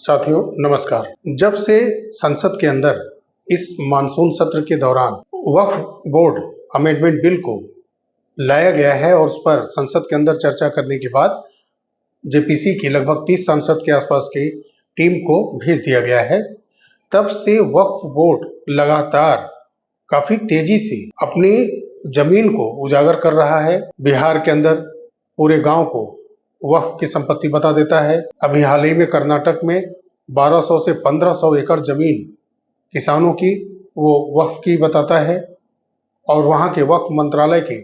साथियों नमस्कार। जब से संसद के अंदर इस मानसून सत्र के दौरान वक्फ बोर्ड अमेंडमेंट बिल को लाया गया है और उस पर संसद के अंदर चर्चा करने के बाद जेपीसी की लगभग 30 सांसद के आसपास की टीम को भेज दिया गया है, तब से वक्फ बोर्ड लगातार काफी तेजी से अपनी जमीन को उजागर कर रहा है। बिहार के अंदर पूरे गांव को वक्फ की संपत्ति बता देता है। अभी हाल ही में कर्नाटक में 1200 से 1500 एकड़ जमीन किसानों की वो वक्फ की बताता है और वहां के वक्फ मंत्रालय के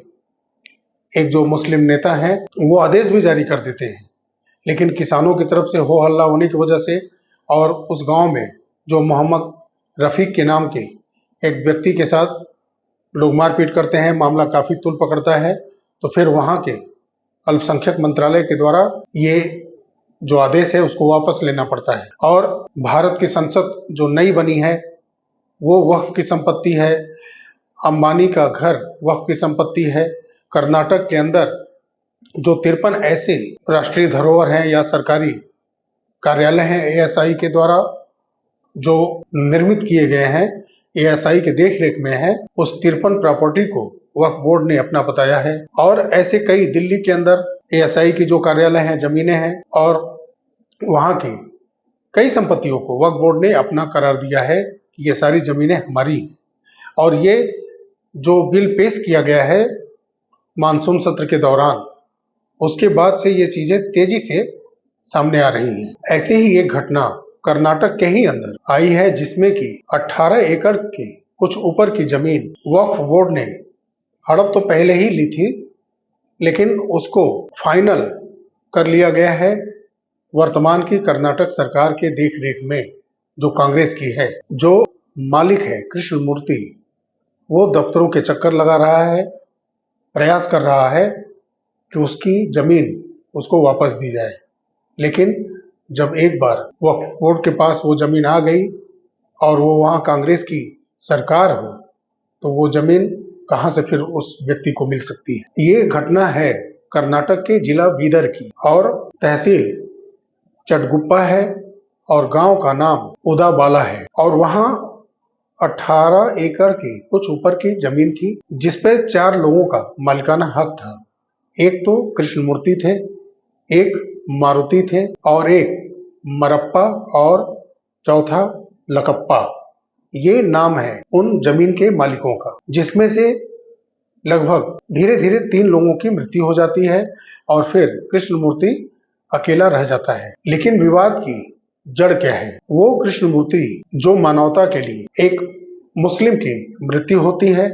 एक जो मुस्लिम नेता हैं वो आदेश भी जारी कर देते हैं, लेकिन किसानों की तरफ से हो हल्ला होने की वजह से और उस गांव में जो मोहम्मद रफीक के नाम के एक व्यक्ति के साथ लोग मारपीट करते हैं, मामला काफी तूल पकड़ता है, तो फिर वहां के अल्पसंख्यक मंत्रालय के द्वारा ये जो आदेश है उसको वापस लेना पड़ता है। और भारत की संसद जो नई बनी है वो वक्फ की संपत्ति है। अंबानी का घर वक्फ की संपत्ति है। कर्नाटक के अंदर जो 53 ऐसे राष्ट्रीय धरोहर हैं या सरकारी कार्यालय हैं एएसआई के द्वारा जो निर्मित किए गए हैं, एएसआई के देखरेख में है, उस 53 प्रॉपर्टी को वक्फ बोर्ड ने अपना बताया है। और ऐसे कई दिल्ली के अंदर एएसआई की जो कार्यालय हैं, जमीनें हैं और वहां की कई संपत्तियों को वक्फ बोर्ड ने अपना करार दिया है कि ये सारी जमीनें हमारी हैं। और ये जो बिल पेश किया गया है मानसून सत्र के दौरान, उसके बाद से ये चीजें तेजी से सामने आ रही हैं। ऐसे ही एक घटना कर्नाटक के ही अंदर आई है जिसमें कि 18 एकड़ के कुछ ऊपर की जमीन वक्फ बोर्ड ने हड़प तो पहले ही ली थी, लेकिन उसको फाइनल कर लिया गया है वर्तमान की कर्नाटक सरकार के देखरेख में, जो कांग्रेस की है। जो मालिक है कृष्ण मूर्ति, वो दफ्तरों के चक्कर लगा रहा है, प्रयास कर रहा है कि उसकी जमीन उसको वापस दी जाए, लेकिन जब एक बार वक्फ बोर्ड के पास वो जमीन आ गई और वो वहाँ कांग्रेस की सरकार हो, तो वो जमीन कहाँ से फिर उस व्यक्ति को मिल सकती है। ये घटना है कर्नाटक के जिला बीदर की और तहसील चटगुप्पा है और गांव का नाम उदाबाला है। और वहाँ 18 एकड़ की कुछ ऊपर की जमीन थी जिसपे 4 लोगों का मालिकाना हक था। एक तो कृष्णमूर्ति थे, एक मारुति थे और एक मरप्पा और चौथा लकप्पा। ये नाम है उन जमीन के मालिकों का, जिसमें से लगभग धीरे धीरे 3 लोगों की मृत्यु हो जाती है और फिर कृष्णमूर्ति अकेला रह जाता है। लेकिन विवाद की जड़ क्या है? वो कृष्णमूर्ति जो मानवता के लिए एक मुस्लिम की मृत्यु होती है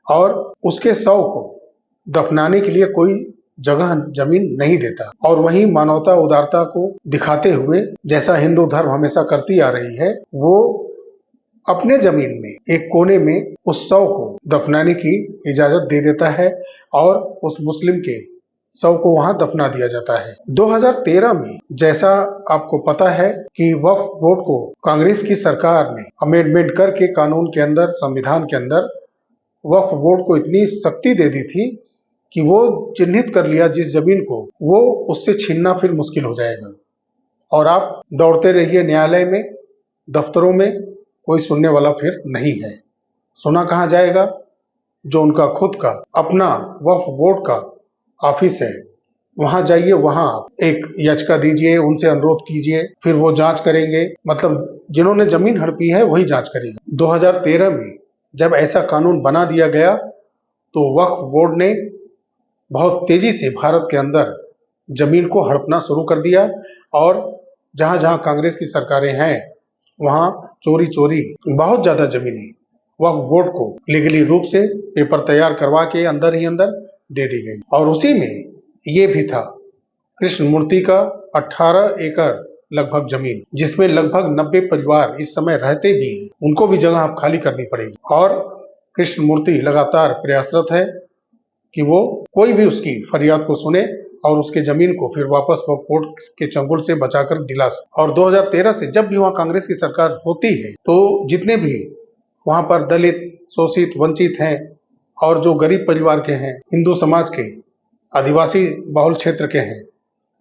और उसके शव को दफनाने के लिए कोई जगह जमीन नहीं देता, और वहीं मानवता उदारता को दिखाते हुए, जैसा हिंदू धर्म हमेशा करती आ रही है, वो अपने जमीन में एक कोने में उस शव को दफनाने की इजाजत दे देता है और उस मुस्लिम के शव को वहां दफना दिया जाता है। 2013 में, जैसा आपको पता है कि वक्फ बोर्ड को कांग्रेस की सरकार ने अमेंडमेंट करके कानून के अंदर, संविधान के अंदर वक्फ बोर्ड को इतनी शक्ति दे दी थी कि वो चिन्हित कर लिया जिस जमीन को, वो उससे छीनना फिर मुश्किल हो जाएगा। और आप दौड़ते रहिए न्यायालय में, दफ्तरों में, कोई सुनने वाला फिर नहीं है। सुना कहाँ जाएगा? जो उनका खुद का अपना वक्फ बोर्ड का ऑफिस है, वहां जाइए, वहां एक याचिका दीजिए, उनसे अनुरोध कीजिए, फिर वो जांच करेंगे। मतलब जिन्होंने जमीन हड़पी है वही जांच करेगा। 2013 में जब ऐसा कानून बना दिया गया तो वक्फ बोर्ड ने बहुत तेजी से भारत के अंदर जमीन को हड़पना शुरू कर दिया और जहां जहां कांग्रेस की सरकारें हैं वहां चोरी चोरी बहुत ज्यादा जमीनें वक्फ बोर्ड को लीगली रूप से पेपर तैयार करवा के अंदर ही अंदर दे दी गई। और उसी में ये भी था कृष्णमूर्ति का 18 एकड़ लगभग जमीन, जिसमें लगभग 90 परिवार इस समय रहते भी हैं, उनको भी जगह अब खाली करनी पड़ेगी। और कृष्णमूर्ति लगातार प्रयासरत है कि वो कोई भी उसकी फरियाद को सुने और उसके जमीन को फिर वापस वक्फ बोर्ड के चंगुल से बचाकर दिला सके। और 2013 से जब भी वहाँ कांग्रेस की सरकार होती है तो जितने भी वहाँ पर दलित, शोषित, वंचित हैं और जो गरीब परिवार के हैं, हिंदू समाज के, आदिवासी बहुल क्षेत्र के हैं,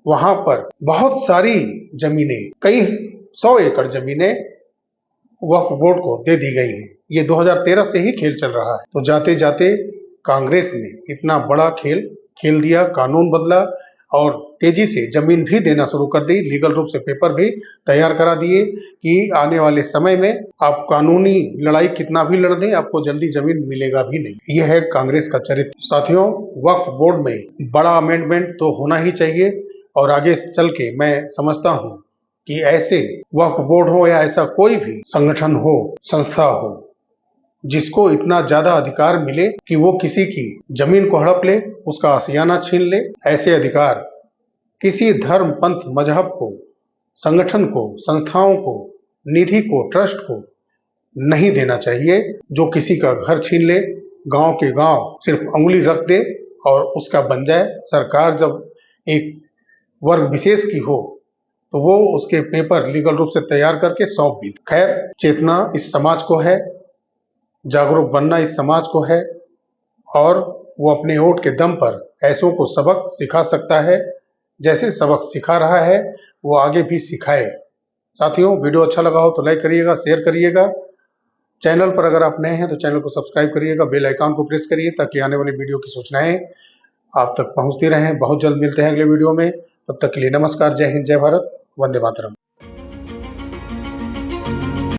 वहाँ पर बहुत सारी जमीनें, कई 100 एकड़ जमीनें वक्फ बोर्ड को दे दी गई हैं। ये 2013 से ही खेल चल रहा है। तो जाते जाते कांग्रेस ने इतना बड़ा खेल खेल दिया, कानून बदला और तेजी से जमीन भी देना शुरू कर दी, लीगल रूप से पेपर भी तैयार करा दिए कि आने वाले समय में आप कानूनी लड़ाई कितना भी लड़ दें, आपको जल्दी जमीन मिलेगा भी नहीं। यह है कांग्रेस का चरित्र। साथियों, वक्फ बोर्ड में बड़ा अमेंडमेंट तो होना ही चाहिए और आगे चल के मैं समझता हूं कि ऐसे वक्फ बोर्ड हो या ऐसा कोई भी संगठन हो, संस्था हो, जिसको इतना ज्यादा अधिकार मिले कि वो किसी की जमीन को हड़प ले, उसका आशियाना छीन ले, ऐसे अधिकार किसी धर्म, पंथ, मजहब को, संगठन को, संस्थाओं को, निधि को, ट्रस्ट को नहीं देना चाहिए। जो किसी का घर छीन ले, गांव के गांव सिर्फ अंगुली रख दे और उसका बन जाए। सरकार जब एक वर्ग विशेष की हो तो वो उसके पेपर लीगल रूप से तैयार करके सौंप भी। खैर, चेतना इस समाज को है, जागरूक बनना इस समाज को है और वो अपने वोट के दम पर ऐसों को सबक सिखा सकता है। जैसे सबक सिखा रहा है वो आगे भी सिखाए। साथियों, वीडियो अच्छा लगा हो तो लाइक करिएगा, शेयर करिएगा। चैनल पर अगर आप नए हैं तो चैनल को सब्सक्राइब करिएगा, बेल आइकन को प्रेस करिए ताकि आने वाली वीडियो की सूचनाएं आप तक पहुंचती रहें। बहुत जल्द मिलते हैं अगले वीडियो में। तब तक के लिए नमस्कार, जय हिंद, जय भारत, वंदे मातरम।